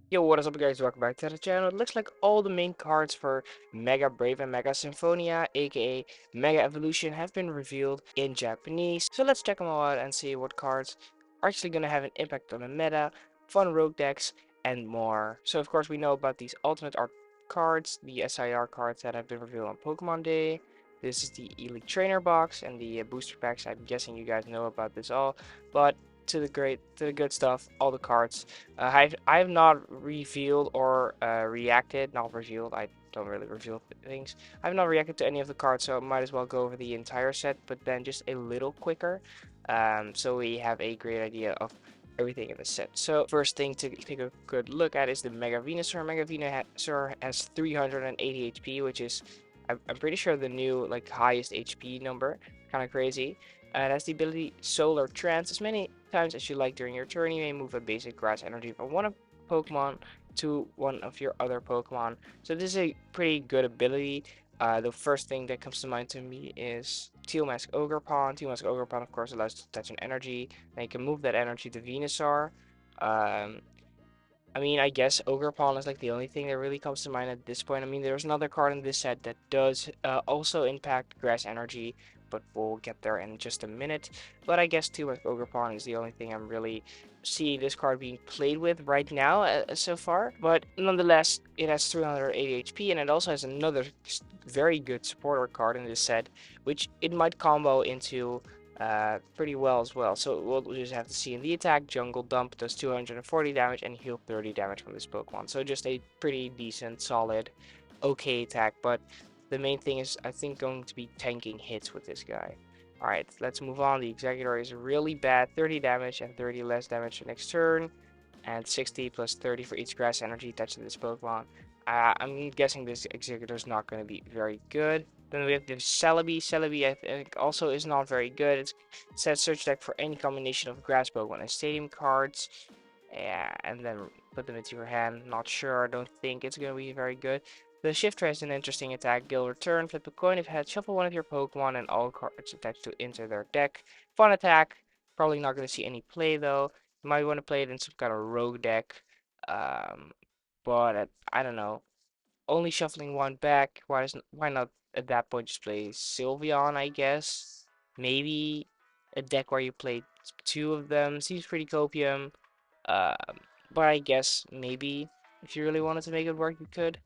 Yo, what is up guys, welcome back to the channel. It looks like all the main cards for Mega Brave and Mega Symphonia, aka Mega Evolution, have been revealed in Japanese. So let's check them all out and see what cards are actually going to have an impact on the meta, fun rogue decks, and more. So of course we know about these alternate art cards, the SIR cards that have been revealed on Pokemon Day. This is the Elite Trainer box and the booster packs. I'm guessing you guys know about this all, but to the good stuff, all the cards. I've not revealed or reacted, not revealed. I don't really reveal things. I've not reacted to any of the cards, so I might as well go over the entire set, but then just a little quicker, so we have a great idea of everything in the set. So first thing to take a good look at is the Mega Venusaur. Mega Venusaur has 380 HP, which is I'm pretty sure the new like highest HP number. Kind of crazy. It has the ability Solar Trance. As many times as you like during your turn, you may move a basic grass energy from one of Pokemon to one of your other Pokemon. So this is a pretty good ability. The first thing that comes to mind to me is Teal Mask Ogerpon. Teal Mask Ogerpon, of course, allows you to touch an energy. Then you can move that energy to Venusaur. Um, I mean, I guess Ogerpon is like the only thing that really comes to mind at this point. I mean, there's another card in this set that does also impact Grass Energy, but we'll get there in just a minute. But I guess too, with Ogerpon is the only thing I'm really seeing this card being played with right now so far. But nonetheless, it has 380 HP, and it also has another very good supporter card in this set, which it might combo into pretty well as well. So we'll just have to see in the attack. Jungle Dump does 240 damage and heal 30 damage from this Pokemon. So just a pretty decent, solid, okay attack. But the main thing is, I think, going to be tanking hits with this guy. Alright, let's move on. The Executor is really bad. 30 damage and 30 less damage for next turn. And 60 plus 30 for each grass energy touch to this Pokemon. I'm guessing this Executor is not going to be very good. Then we have the Celebi. Celebi, I think, also is not very good. It says search deck for any combination of grass Pokemon and stadium cards. Yeah, and then put them into your hand. Not sure. I don't think it's going to be very good. The Shifter has an interesting attack. Gil Return. Flip a coin if you had. Shuffle one of your Pokemon and all cards attached to enter their deck. Fun attack. Probably not going to see any play though. You might want to play it in some kind of rogue deck. Um, but I don't know. Only shuffling one back. Why not at that point just play Sylveon, I guess? Maybe a deck where you play two of them. Seems pretty copium. Um, but I guess maybe if you really wanted to make it work, you could.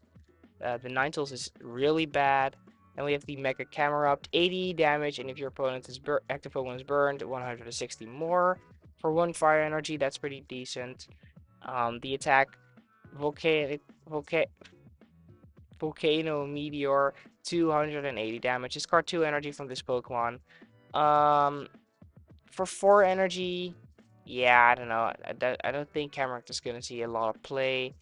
The Ninetales is really bad. Then we have the Mega Camerupt, 80 damage, and if your opponent is active Pokemon is burned, 160 more. For one fire energy, that's pretty decent. The attack, Volcanic, Volca Volcano Meteor, 280 damage. Discard 2 energy from this Pokemon. Um, for 4 energy, yeah, I don't know. I don't think Camerupt is going to see a lot of play.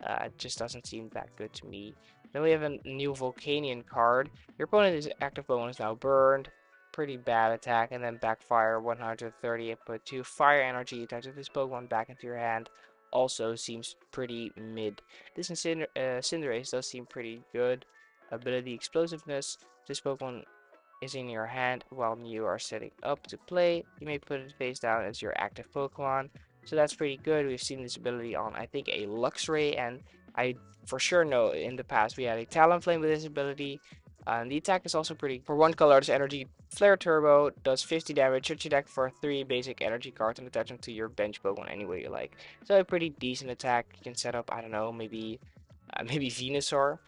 It just doesn't seem that good to me. Then we have a new Volcanion card. Your opponent's active Pokemon is now burned. Pretty bad attack. And then backfire 130 and put 2 fire energy attached this Pokemon back into your hand. Also seems pretty mid. This Cinderace does seem pretty good. Ability Explosiveness. This Pokemon is in your hand while you are setting up to play. You may put it face down as your active Pokemon. So that's pretty good. We've seen this ability on, I think, a Luxray, and I for sure know in the past we had a Talonflame with this ability. And the attack is also pretty. For one color, it's Energy Flare Turbo, does 50 damage. Search your deck for 3 basic energy cards and attach them to your bench Pokemon any way you like. So a pretty decent attack. You can set up, I don't know, maybe maybe Venusaur,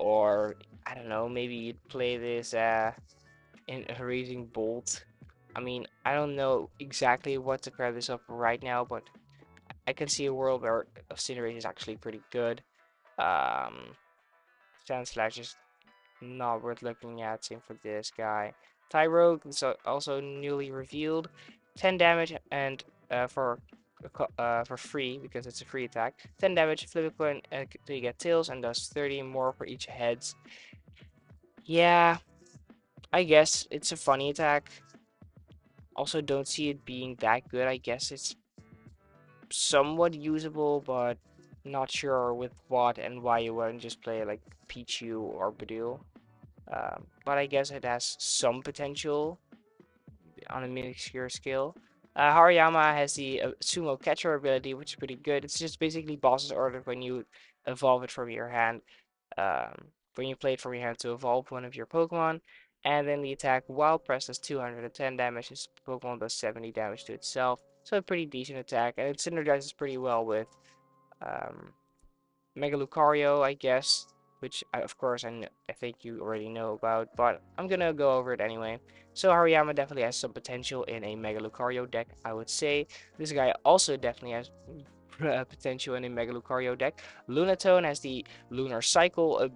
or I don't know, maybe you'd play this in a Raging Bolt. I mean, I don't know exactly what to pair this up right now, but I can see a world where Cinderace is actually pretty good. Um, Sandslash is not worth looking at. Same for this guy. Tyrogue is also newly revealed. 10 damage and for free because it's a free attack. 10 damage, flip a coin until you get tails, and does 30 more for each heads. Yeah, I guess it's a funny attack. Also, don't see it being that good. I guess it's somewhat usable, but not sure with what and why you wouldn't just play like Pichu or Badoo. But I guess it has some potential on a minuscule scale. Haryama has the Sumo Catcher ability, which is pretty good. It's just basically boss's order when you evolve it from your hand. When you play it from your hand to evolve one of your Pokemon. And then the attack while pressed does 210 damage. This Pokemon does 70 damage to itself. So a pretty decent attack. And it synergizes pretty well with um, Mega Lucario, I guess. Which, of course, I think you already know about. But I'm going to go over it anyway. So Haryama definitely has some potential in a Mega Lucario deck, I would say. This guy also definitely has potential in a Mega Lucario deck. Lunatone has the Lunar Cycle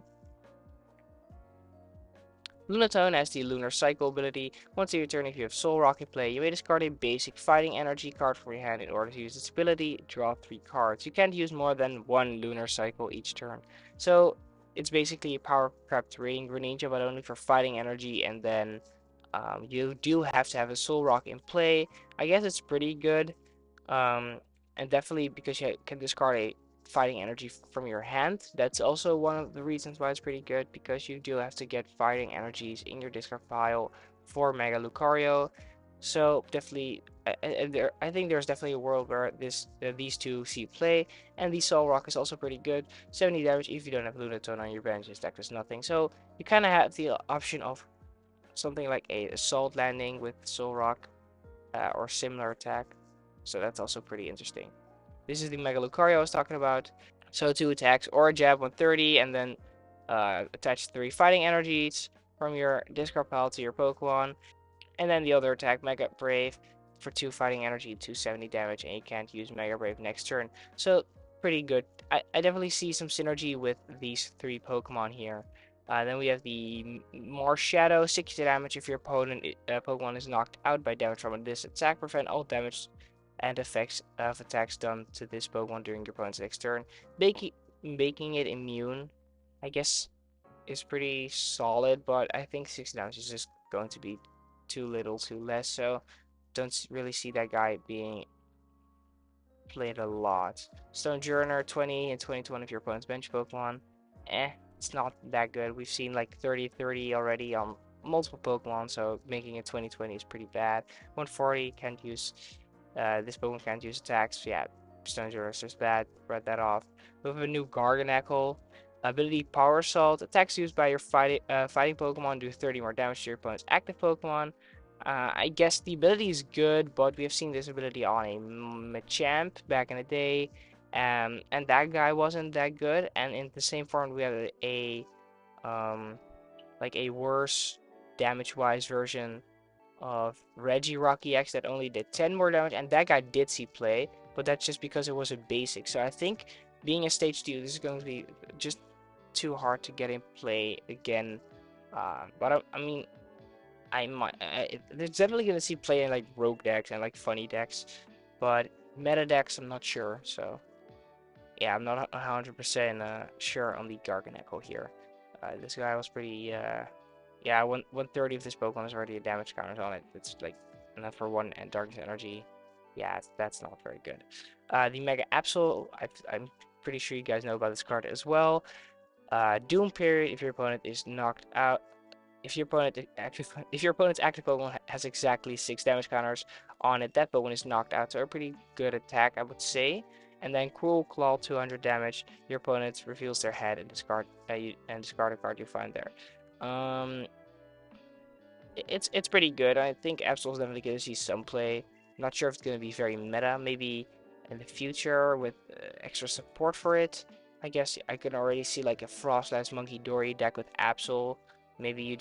Lunatone has the Lunar Cycle ability. Once your turn, if you have Soul Rock in play, you may discard a basic Fighting Energy card from your hand in order to use its ability. Draw 3 cards. You can't use more than one Lunar Cycle each turn. So it's basically a power-crept Raining Greninja, but only for Fighting Energy, and then you do have to have a Soul Rock in play. I guess it's pretty good. Um, and definitely because you can discard a fighting energy from your hand. That's also one of the reasons why it's pretty good, because you do have to get fighting energies in your discard pile for Mega Lucario. So definitely, I think there's definitely a world where these two see play, and the Soul Rock is also pretty good. 70 damage if you don't have Lunatone on your bench. This deck does nothing. So you kind of have the option of something like a Assault Landing with Soul Rock or similar attack. So that's also pretty interesting. This is the Mega Lucario I was talking about. So 2 attacks or a jab 130, and then attach 3 fighting energies from your discard pile to your Pokemon. And then the other attack, Mega Brave, for 2 fighting energy, 270 damage, and you can't use Mega Brave next turn. So pretty good. I definitely see some synergy with these 3 Pokemon here. Then we have the Marshadow, 60 damage if your Pokemon is knocked out by damage from this attack. Prevent all damage and effects of attacks done to this Pokemon during your opponent's next turn. Making it immune, I guess, is pretty solid, but I think 6 damage is just going to be too little, too less, so don't really see that guy being played a lot. Stone Journer, 20 and 20 to one of your opponent's bench Pokemon. It's not that good. We've seen like 30-30 already on multiple Pokemon, so making it 20-20 is pretty bad. 140 can't use this Pokemon can't use attacks. Yeah, Stone Journer is just bad. Read that off. We have a new Gargan. Ability Power Assault. Attacks used by your fighting Pokemon do 30 more damage to your opponent's active Pokemon. I guess the ability is good, but we have seen this ability on a Machamp back in the day. And that guy wasn't that good. And in the same form, we have like a worse damage-wise version of Regirock EX that only did 10 more damage, and that guy did see play, but that's just because it was a basic. So I think being a stage 2, this is going to be just too hard to get in play again. But I mean, there's definitely going to see play in like rogue decks and like funny decks, but meta decks I'm not sure. So yeah, I'm not 100% sure on the Gargan here. This guy was pretty yeah, 130 of this Pokemon is already a damage counter on it. It's like enough for 1 and Darkness Energy. Yeah, that's not very good. The Mega Absol, I'm pretty sure you guys know about this card as well. Doom Period, if your opponent is knocked out. If your opponent's active Pokemon has exactly 6 damage counters on it, that Pokemon is knocked out. So a pretty good attack, I would say. And then Cruel Claw, 200 damage. Your opponent reveals their head and discard a card you find there. It's pretty good. I think Absol's definitely going to see some play. Not sure if it's going to be very meta. Maybe in the future with extra support for it. I guess I can already see like a Frostlass Monkey Dory deck with Absol. Maybe you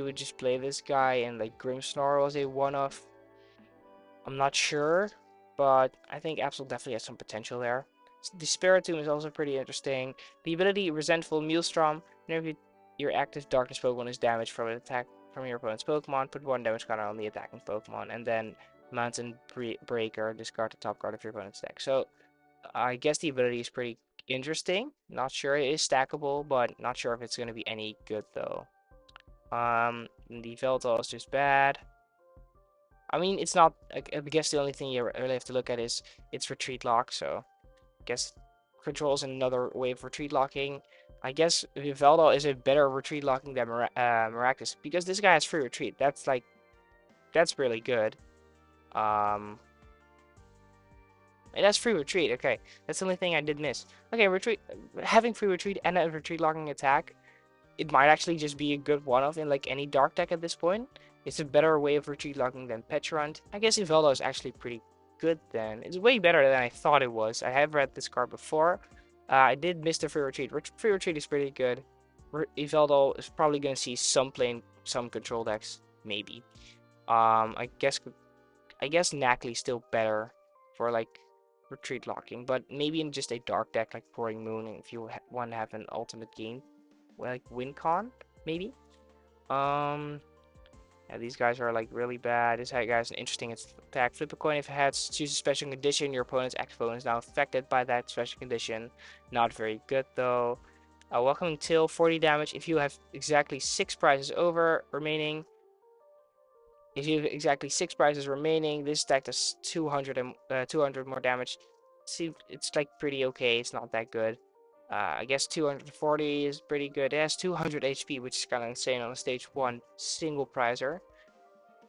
would just play this guy, and like Grimmsnarl was a one-off. I'm not sure, but I think Absol definitely has some potential there. The Spiritomb is also pretty interesting. The ability Resentful Maelstrom. Whenever your active Darkness Pokemon is damaged from an attack from your opponent's Pokemon, put 1 damage counter on the attacking Pokemon, and then Mountain Breaker, discard the top card of your opponent's deck. So I guess the ability is pretty interesting. Not sure it is stackable, but not sure if it's going to be any good though. The Veltal is just bad. I mean, it's not. I guess the only thing you really have to look at is its retreat lock. So, I guess controls another way of retreat locking. I guess Veltal is a better retreat locking than Maractus, because this guy has free retreat. That's really good. Um, it has free retreat. Okay, that's the only thing I did miss. Okay, retreat, having free retreat and a retreat locking attack, it might actually just be a good one-off in like any dark deck at this point. It's a better way of retreat locking than Petrant. I guess Evoldo is actually pretty good then. It's way better than I thought it was. I have read this card before. I did miss the free retreat. Free retreat is pretty good. Evoldo is probably going to see some play some control decks, maybe. I guess Nacli's still better for like retreat locking, but maybe in just a dark deck like Pouring Moon if you want to have an ultimate game, like WinCon, maybe. Um, yeah, these guys are like really bad. This guy has an interesting attack. Flip a coin if it has choose a special condition. Your opponent's active opponent is now affected by that special condition. Not very good though. Welcoming Till, 40 damage. If you have exactly 6 prizes over remaining, if you have exactly 6 prizes remaining, this deck does 200 more damage. See, it's like pretty okay. It's not that good. I guess 240 is pretty good. It has 200 HP, which is kind of insane on a stage 1 single prizer.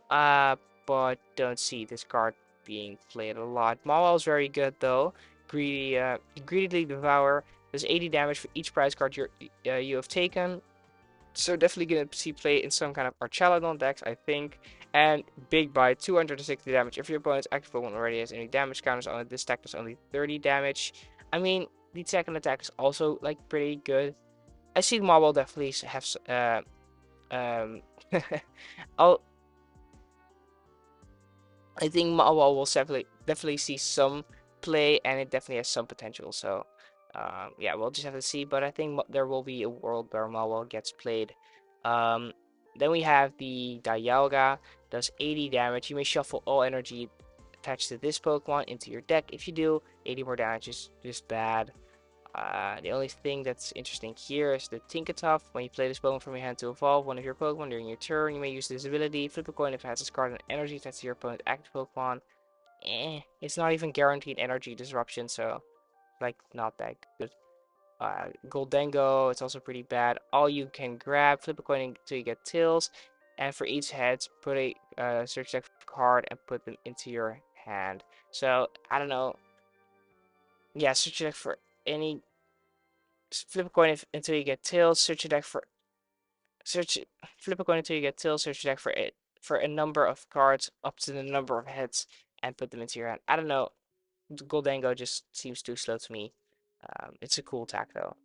But don't see this card being played a lot. Mawile is very good though. Greedily Devour does 80 damage for each prize card you have taken. So definitely gonna see play in some kind of Archaladon decks, I think. And Big Bite, 260 damage. If your opponent's active Pokemon already has any damage counters on it, this deck does only 30 damage. I mean, the second attack is also like pretty good. I see Mawile definitely have um I'll I think Mawile will definitely see some play, and it definitely has some potential. So, yeah, we'll just have to see. But I think there will be a world where Mawile gets played. Um, then we have the Dialga, does 80 damage. You may shuffle all energy attached to this Pokemon into your deck. If you do, 80 more damage is just bad. The only thing that's interesting here is the Tinkatuff. When you play this Pokemon from your hand to evolve one of your Pokemon during your turn, you may use this ability. Flip a coin if it has this card and energy attached to your opponent's active Pokemon. It's not even guaranteed energy disruption, so like not that good. Goldengo, it's also pretty bad. All you can grab, flip a coin until you get tails, and for each head, put a search deck card and put them into your hand. So I don't know. Yeah, search deck for any flip a coin until you get tails. Search your deck for search. Flip a coin until you get tails. Search your deck for it for a number of cards up to the number of heads and put them into your hand. I don't know. Goldango just seems too slow to me. It's a cool attack though.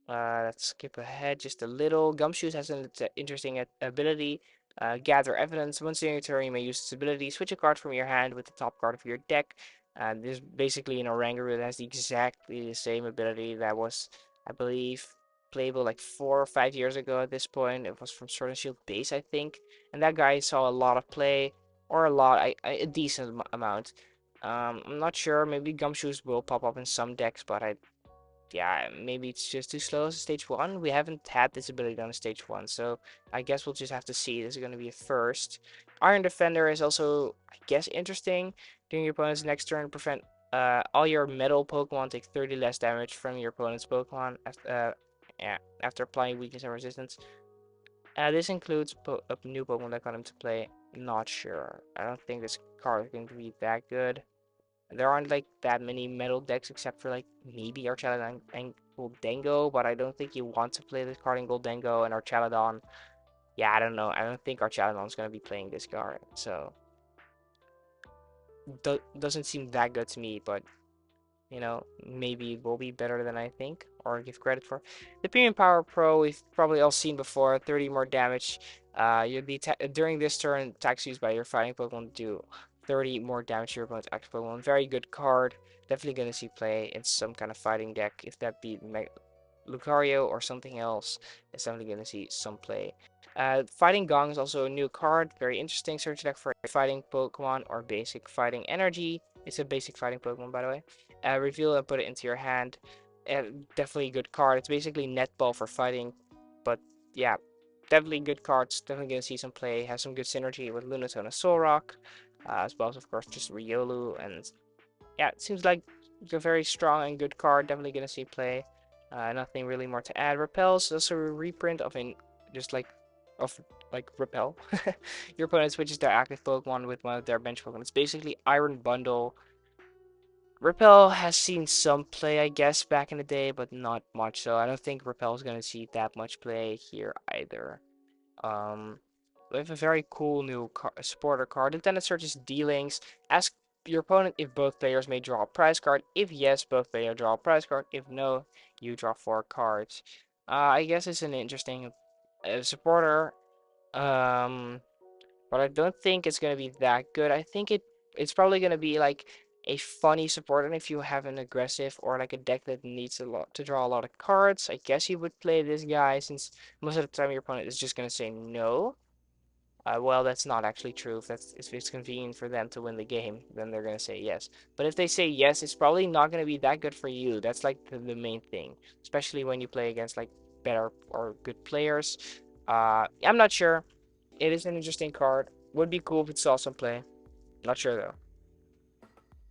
Let's skip ahead just a little. Gumshoes has an interesting ability. Gather evidence. Once during your turn, you may use this ability. Switch a card from your hand with the top card of your deck. This is basically an Oranguru that has exactly the same ability that was, I believe, playable like 4 or 5 years ago at this point. It was from Sword and Shield base, I think. And that guy saw a lot of play, or a decent amount. I'm not sure. Maybe Gumshoes will pop up in some decks, but yeah, maybe it's just too slow as a stage 1. We haven't had this ability on a stage 1, so I guess we'll just have to see. This is going to be a first. Iron Defender is also, I guess, interesting. During your opponent's next turn, prevent all your metal Pokemon take 30 less damage from your opponent's Pokemon yeah, after applying weakness and resistance. This includes a new Pokemon that got him to play. Not sure. I don't think this card is going to be that good. There aren't like that many metal decks except for like maybe Archaladon and Goldengo, but I don't think you want to play this card in Goldengo and Archaladon. Yeah, I don't know. I don't think Archaladon's gonna be playing this card, so doesn't seem that good to me. But maybe it will be better than I think or give credit for. The Premium Power Pro we've probably all seen before. 30 more damage. During this turn, attacks used by your fighting Pokemon do 30 more damage to your opponent's active Pokemon. Very good card. Definitely gonna see play in some kind of fighting deck. If that be Lucario or something else, it's definitely gonna see some play. Fighting Gong is also a new card. Very interesting. Search deck for a fighting Pokemon or basic fighting energy. It's a basic fighting Pokemon, by the way. Reveal and put it into your hand. Definitely a good card. It's basically netball for fighting, but yeah, definitely good cards. Definitely gonna see some play. Has some good synergy with Lunatone and Solrock, as well as of course just Riolu. And yeah, it seems like a very strong and good card. Definitely gonna see play. Nothing really more to add. Repels also a reprint of just like of like repel. Your opponent switches their active Pokemon with one of their bench Pokemon. It's basically Iron Bundle. Repel has seen some play, I guess, back in the day, but not much. So I don't think Repel is gonna see that much play here either. Um, we have a very cool new supporter card. Lieutenant searches D-Links. Ask your opponent if both players may draw a prize card. If yes, both players draw a prize card. If no, you draw 4 cards. I guess it's an interesting supporter. Um, but I don't think it's gonna be that good. I think it's probably gonna be like a funny supporter if you have an aggressive or like a deck that needs a lot to draw a lot of cards. I guess you would play this guy since most of the time your opponent is just gonna say no. Well, that's not actually true. If it's convenient for them to win the game, then they're gonna say yes. But if they say yes, it's probably not gonna be that good for you. That's like the main thing, especially when you play against like better or good players. I'm not sure. It is an interesting card. Would be cool if it saw some play. Not sure though.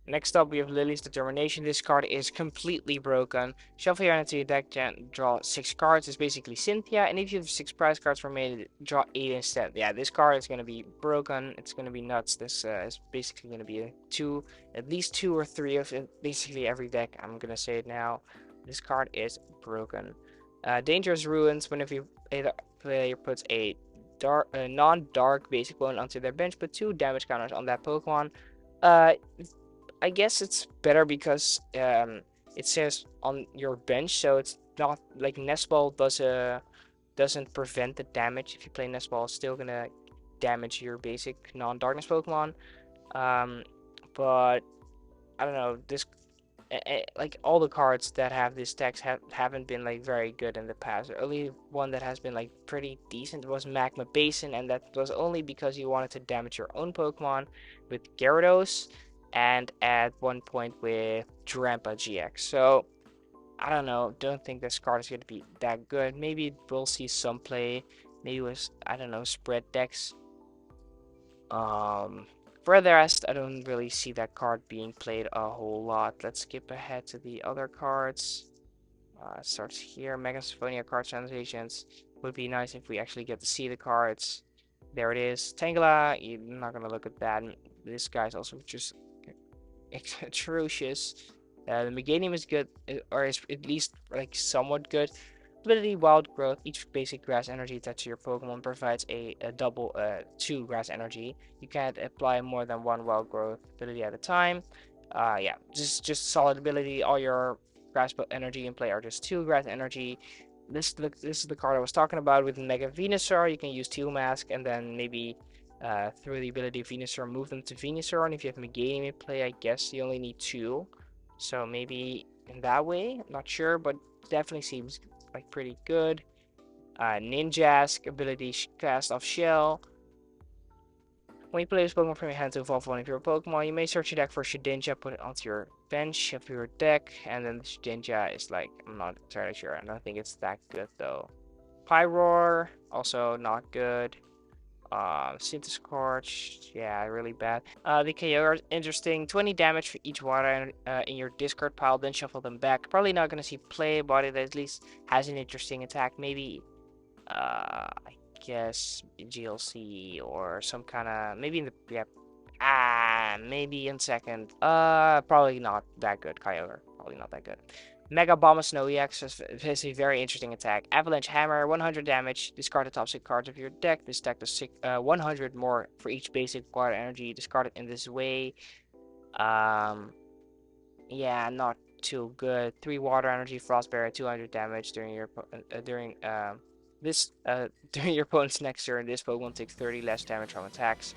Next up, we have Lily's Determination. This card is completely broken. Shuffle your hand into your deck, draw 6 cards. It's basically Cynthia, and if you have 6 prize cards remaining, draw 8 instead. Yeah, this card is going to be broken. It's going to be nuts. This is basically going to be at least 2 or 3 of basically every deck. I'm going to say it now. This card is broken. Dangerous Ruins. Whenever you player puts a non-dark basic one onto their bench, put 2 damage counters on that Pokemon. I guess it's better because it says on your bench, so it's not like Nest Ball doesn't prevent the damage. If you play Nest Ball, it's still gonna damage your basic non-darkness Pokemon. But I don't know, this like all the cards that have this text haven't been like very good in the past. The only one that has been like pretty decent was Magma Basin, and that was only because you wanted to damage your own Pokemon with Gyarados and at one point with Drampa GX. So I don't know, don't think this card is going to be that good. Maybe we'll see some play, maybe with, I don't know, spread decks. For the rest, I don't really see that card being played a whole lot. Let's skip ahead to the other cards. It starts here. Mega Symphonia card translations. Would be nice if we actually get to see the cards. There it is. Tangela, you're not gonna look at that. This guy's also just atrocious. The Meganium is good, or is at least like somewhat good. Ability Wild Growth. Each basic grass energy attached to your Pokemon provides a double 2 grass energy. You can't apply more than 1 Wild Growth ability at a time. Yeah, just solid ability. All your grass energy in play are just 2 grass energy. This is the card I was talking about with Mega Venusaur. You can use Teal Mask and then maybe through the ability of Venusaur move them to Venusaur. And if you have Meganium in play, I guess you only need 2. So maybe in that way, I'm not sure, but definitely seems like pretty good. Ninjask ability cast off shell. When you play this Pokemon from your hand to evolve one of your Pokemon, you may search your deck for Shedinja, put it onto your bench of your deck, and then the Shedinja is like, I'm not entirely sure. I don't think it's that good though. Pyroar, also not good. Scorch, yeah, really bad. The KO are interesting. 20 damage for each water in your discard pile, then shuffle them back. Probably not gonna see play, but it at least has an interesting attack. Maybe, I guess GLC or some kind of maybe in the maybe in second. Probably not that good. Kyogre, probably not that good. Mega Bomb Snow EX has a very interesting attack. Avalanche Hammer, 100 damage. Discard the top 6 cards of your deck. This deck does 100 more for each basic water energy. Discard it in this way. Yeah, not too good. 3 water energy, Frost Barrier, 200 damage during your during your opponent's next turn. This Pokemon takes 30 less damage from attacks.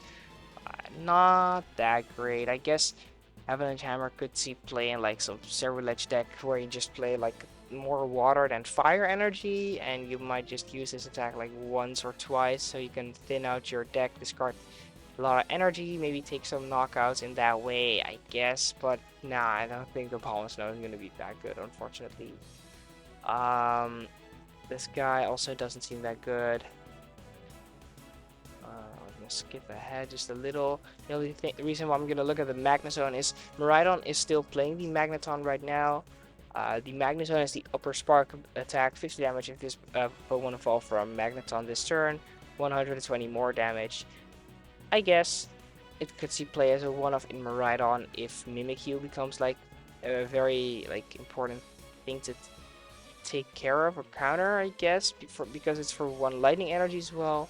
Not that great, I guess. Avalanche Hammer could see play in like some Cerulege deck where you just play like more water than fire energy, and you might just use this attack like once or twice so you can thin out your deck, discard a lot of energy, maybe take some knockouts in that way, I guess. But nah, I don't think the Palm Snow is gonna be that good, unfortunately. This guy also doesn't seem that good. Skip ahead just a little. The only reason why I'm gonna look at the Magnazone is Miraidon is still playing the Magneton right now. The Magnazone has the upper spark attack, 50 damage if this Pokemon evolve from Magneton this turn. 120 more damage. I guess it could see play as a one-off in Miraidon if Mimikyu becomes like a very like important thing to take care of or counter, I guess, because it's for one lightning energy as well.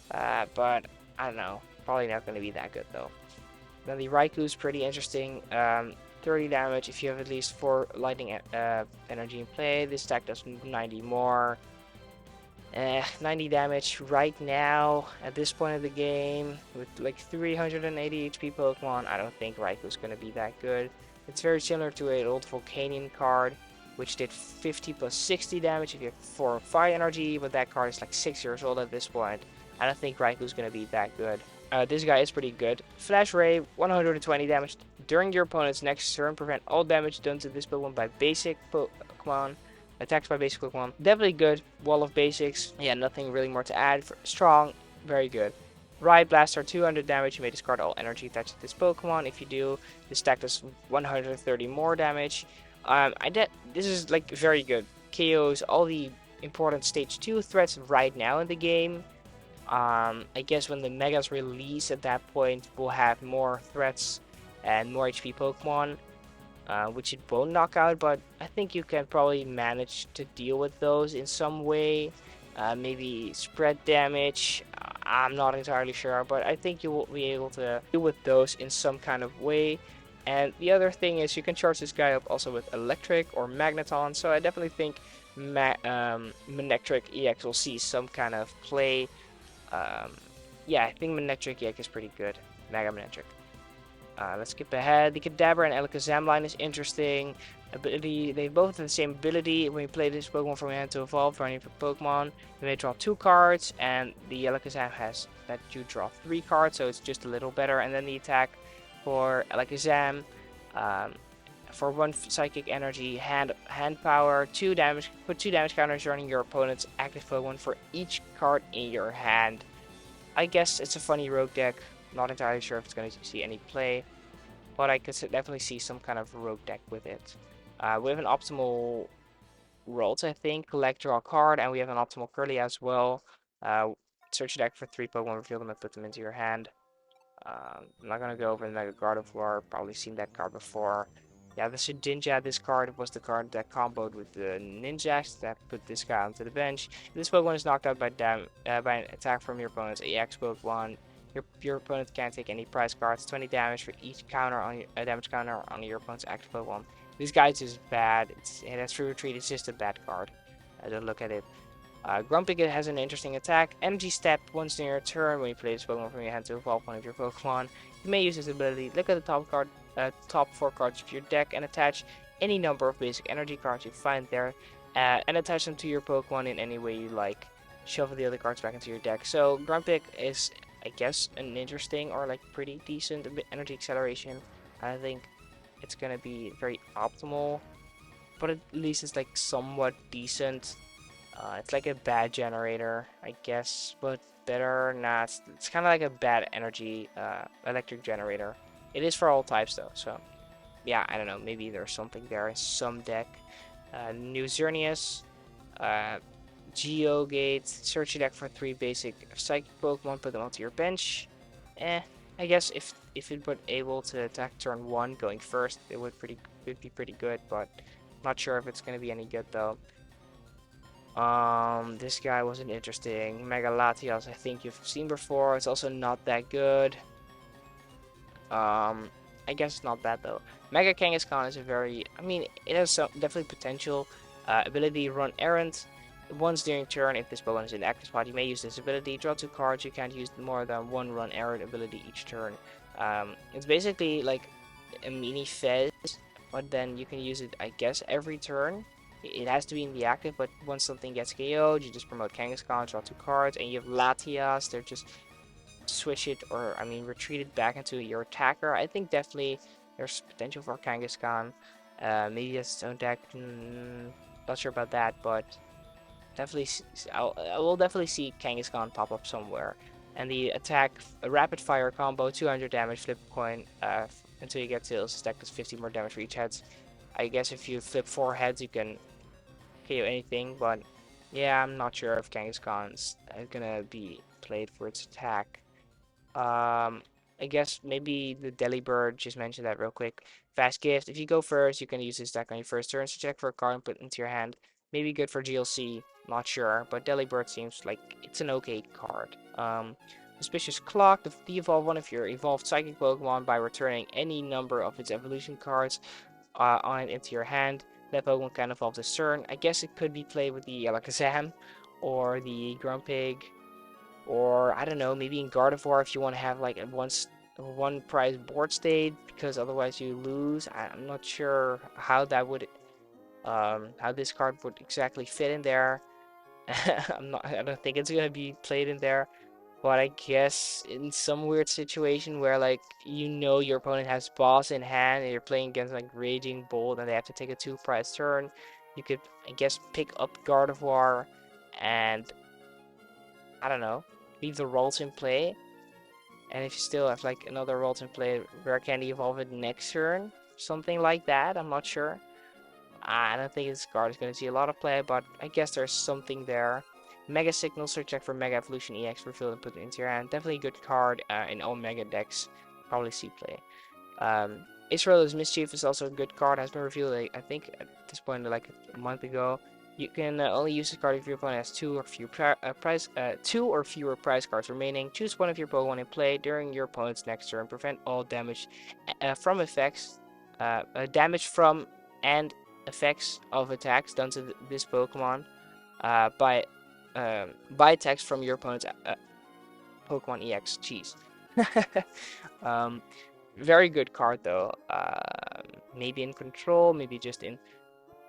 But I don't know, probably not going to be that good though. Then the Raikou is pretty interesting. 30 damage if you have at least 4 lightning energy in play. This attack does 90 more. 90 damage right now at this point of the game with like 380 HP Pokemon. I don't think Raikou's going to be that good. It's very similar to an old Volcanion card, which did 50 plus 60 damage if you have 4 or 5 energy, but that card is like 6 years old at this point. I don't think Raikou's going to be that good. This guy is pretty good. Flash Ray, 120 damage during your opponent's next turn. Prevent all damage done to this Pokemon by basic Pokemon. Attacks by basic Pokemon. Definitely good. Wall of basics. Yeah, nothing really more to add. Strong. Very good. Riot Blaster, 200 damage. You may discard all energy attached to this Pokemon. If you do, this attack does 130 more damage. This is like very good. KOs all the important stage 2 threats right now in the game. I guess when the Megas release at that point, we'll have more threats and more HP Pokemon, which it won't knock out, but I think you can probably manage to deal with those in some way. Maybe spread damage. I'm not entirely sure, but I think you will be able to deal with those in some kind of way. And the other thing is you can charge this guy up also with Electric or Magneton, so I definitely think Manectric EX will see some kind of play. Yeah, I think Manectric EX is pretty good. Mega Manectric. Let's skip ahead. The Kadabra and Elakazam line is interesting. Ability, they both have the same ability. When you play this Pokemon from your hand to evolve for any of your Pokemon, you may draw 2 cards, and the Elakazam has that you draw 3 cards, so it's just a little better. And then the attack for Elakazam, for 1 psychic energy, hand power, 2 damage, put 2 damage counters running your opponent's active Pokemon for each card in your hand. I guess it's a funny rogue deck. Not entirely sure if it's going to see any play, but I could definitely see some kind of rogue deck with it. We have an optimal Rolls, I think, collect, draw a card, and we have an optimal Curly as well. Search your deck for 3 Pokemon, reveal them, and put them into your hand. I'm not going to go over the Mega Gardevoir, probably seen that card before. Yeah, the Shedinja, this card was the card that comboed with the Ninjax that put this guy onto the bench. This Pokemon is knocked out by an attack from your opponent's EX Pokemon. Your opponent can't take any prize cards. 20 damage for each counter on damage counter on your opponent's active Pokemon. This guy is just bad. It has free retreat. It's just a bad card. Don't look at it. Grumpig has an interesting attack. Energy Step. Once in your turn, when you play this Pokemon from your hand to evolve one of your Pokemon, you may use this ability. Look at the top 4 cards of your deck and attach any number of basic energy cards you find there, and attach them to your Pokemon in any way you like. Shuffle the other cards back into your deck. So Grumpig is, I guess, an interesting or like pretty decent energy acceleration. I think it's gonna be very optimal, but at least it's like somewhat decent. It's like a bad generator, I guess, but better not. It's kind of like a bad energy electric generator. It is for all types though, so yeah, I don't know. Maybe there's something there in some deck. New Xerneas. Geogate, search your deck for 3 basic psychic Pokemon, put them onto your bench. I guess if it were able to attack turn 1 going first, it would be pretty good, but not sure if it's gonna be any good though. This guy wasn't interesting. Mega Latias, I think you've seen before. It's also not that good. I guess it's not bad though. Mega Kangaskhan is a very, I mean, it has some definitely potential. Ability Run Errant. Once during turn, if this Pokemon is in the active spot, you may use this ability. Draw 2 cards. You can't use more than 1 Run Errant ability each turn. It's basically like a mini Fez, but then you can use it, I guess, every turn. It has to be in the active, but once something gets KO'd, you just promote Kangaskhan, draw 2 cards, and you have Latias. They're just switch it, or I mean retreat it back into your attacker. I think definitely there's potential for Kangaskhan. Maybe as its own deck. Not sure about that, but definitely I will definitely see Kangaskhan pop up somewhere. And the attack, a rapid fire combo, 200 damage, flip a coin until you get tails. This deck does 50 more damage for each heads. I guess if you flip 4 heads, you can KO anything, but Yeah, I'm not sure if Kangaskhan's gonna be played for its attack. I guess maybe the Deli Bird, just mentioned that real quick. Fast gift. If you go first, you can use this deck on your first turn. So check for a card and put it into your hand. Maybe good for GLC. Not sure, but Deli Bird seems like it's an okay card. Suspicious Clock. Evolve one of your evolved psychic Pokemon by returning any number of its evolution cards on it into your hand. That Pokemon can evolve this turn. I guess it could be played with the Elakazam or the Grumpig, or I don't know, maybe in Gardevoir if you want to have like a one prize board state, because otherwise you lose. I'm not sure how that would how this card would exactly fit in there. I don't think it's gonna be played in there. But I guess in some weird situation where like your opponent has boss in hand and you're playing against like Raging Bolt and they have to take a 2 prize turn, you could, I guess, pick up Gardevoir and I don't know, leave the rolls in play. And if you still have like another rolls in play, where can you evolve it next turn? Something like that. I'm not sure. I don't think this card is going to see a lot of play, but I guess there's something there. Mega Signal, so check for Mega Evolution EX, refill and put it into your hand. Definitely a good card in all Mega decks. Probably see play. Israel's Mischief is also a good card. Has been revealed, I think, at this point, like a month ago. You can only use this card if your opponent has two or fewer prize cards remaining. Choose one of your Pokemon in play during your opponent's next turn. Prevent all damage from effects, damage from and effects of attacks done to this Pokemon uh, by by attacks from your opponent's Pokemon EX. Jeez. um, Very good card though. Maybe in control, maybe just in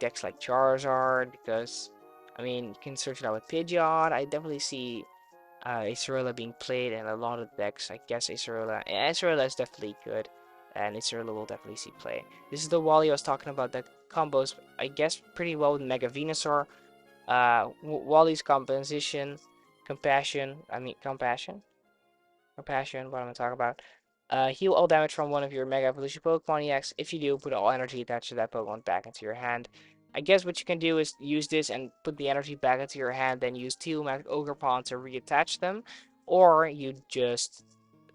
decks like Charizard, because I mean you can search it out with Pidgeot. I definitely see Acerola being played in a lot of decks. I guess Acerola is definitely good, and Acerola will definitely see play. This is the Wally I was talking about that combos, I guess, pretty well with Mega Venusaur. Wally's compassion, what am I talking about? Heal all damage from one of your Mega Evolution Pokemon EX. If you do, put all energy attached to that Pokemon back into your hand. I guess what you can do is use this and put the energy back into your hand, then use Magic Ogerpon to reattach them. Or you just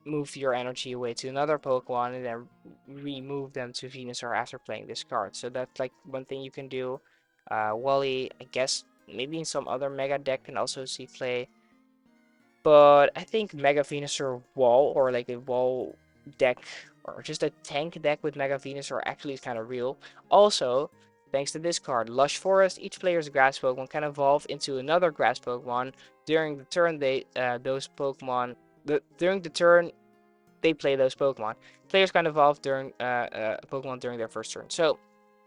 move your energy away to another Pokemon and then remove them to Venusaur after playing this card. So that's like one thing you can do. Wally, I guess maybe in some other Mega deck can also see play. But I think Mega Venusaur wall, or like a wall deck, or just a tank deck with Mega Venusaur actually is kind of real. Also, thanks to this card, Lush Forest, each player's grass Pokemon can evolve into another grass Pokemon during the turn during the turn they play those Pokemon. Players can evolve during Pokemon during their first turn. So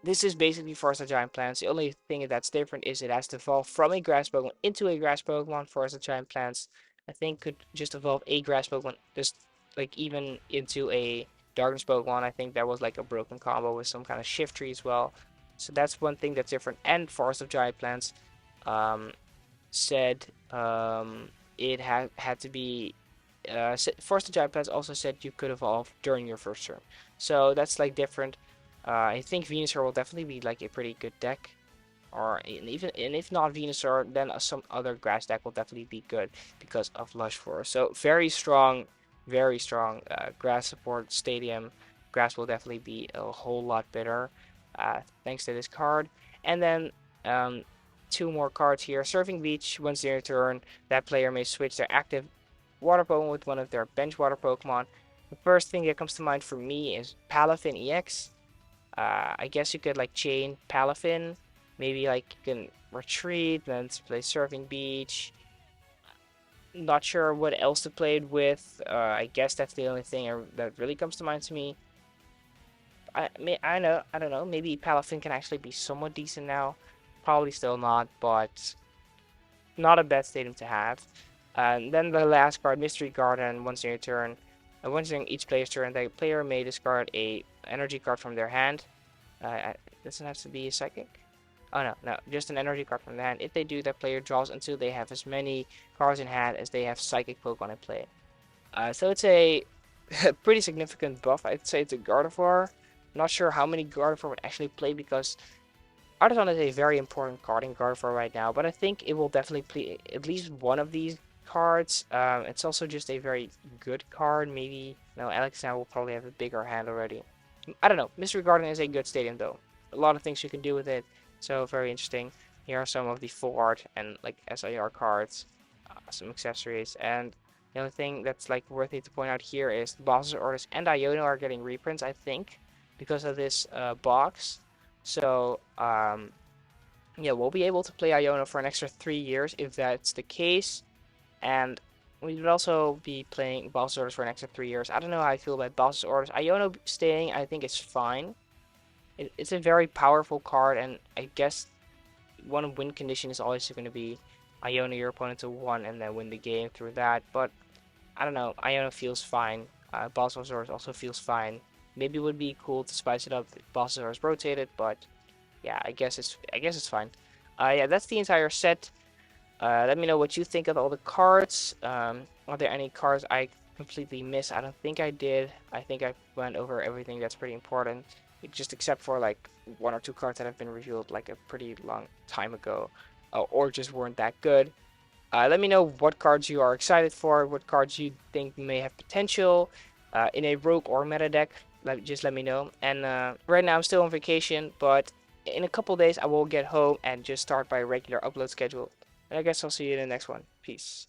this is basically Forest of Giant Plants. The only thing that's different is it has to evolve from a grass Pokemon into a grass Pokemon. Forest of Giant Plants, I think, could just evolve a grass Pokemon, just like even into a Darkness Pokemon. I think that was like a broken combo with some kind of shift tree as well. So that's one thing that's different. And Forest of Giant Plants um, said it had to be Force the Giant Plants also said you could evolve during your first turn. So that's like different. I think Venusaur will definitely be like a pretty good deck. And if not Venusaur, then some other grass deck will definitely be good because of Lush Forest. So very strong grass support stadium. Grass will definitely be a whole lot better thanks to this card. And then two more cards here. Surfing Beach, once their turn, that player may switch their active water Pokemon with one of their bench water Pokemon. The first thing that comes to mind for me is Palafin EX. I guess you could like chain Palafin. Maybe like you can retreat, then play Surfing Beach. Not sure what else to play it with. I guess that's the only thing that really comes to mind to me. I don't know. Maybe Palafin can actually be somewhat decent now. Probably still not, but not a bad stadium to have. And then the last card, Mystery Garden, once in your turn. Once in each player's turn, the player may discard a energy card from their hand. It doesn't have to be a psychic. Oh no, just an energy card from the hand. If they do, that player draws until they have as many cards in hand as they have psychic Pokemon in play. So it's a pretty significant buff. I'd say it's a Gardevoir. Not sure how many Gardevoir would actually play because Artisan is a very important carding card for right now, but I think it will definitely play at least one of these cards. It's also just a very good card. Maybe, no, Alexander will probably have a bigger hand already. I don't know. Mystery Garden is a good stadium though. A lot of things you can do with it, so very interesting. Here are some of the full art and like SIR cards, some accessories, and the only thing that's like worthy to point out here is the Bosses Orders and Iono are getting reprints, I think, because of this box. So yeah, we'll be able to play Iono for an extra 3 years if that's the case, and we would also be playing Bosses Orders for an extra 3 years. I don't know how I feel about Bosses Orders. Iono staying, I think, is fine. It's a very powerful card, and I guess one win condition is always going to be Iono your opponent to 1 and then win the game through that. But I don't know, Iono feels fine. Bulbasaur also feels fine. Maybe it would be cool to spice it up if Bulbasaur is rotated, but yeah, I guess it's fine. Yeah, that's the entire set. Let me know what you think of all the cards. Are there any cards I completely missed? I don't think I did. I think I went over everything that's pretty important, just except for like 1 or 2 cards that have been revealed like a pretty long time ago, or just weren't that good. Let me know what cards you are excited for, what cards you think may have potential in a rogue or meta deck. Just let me know. And right now I'm still on vacation, but in a couple days I will get home and just start my regular upload schedule. And I guess I'll see you in the next one. Peace.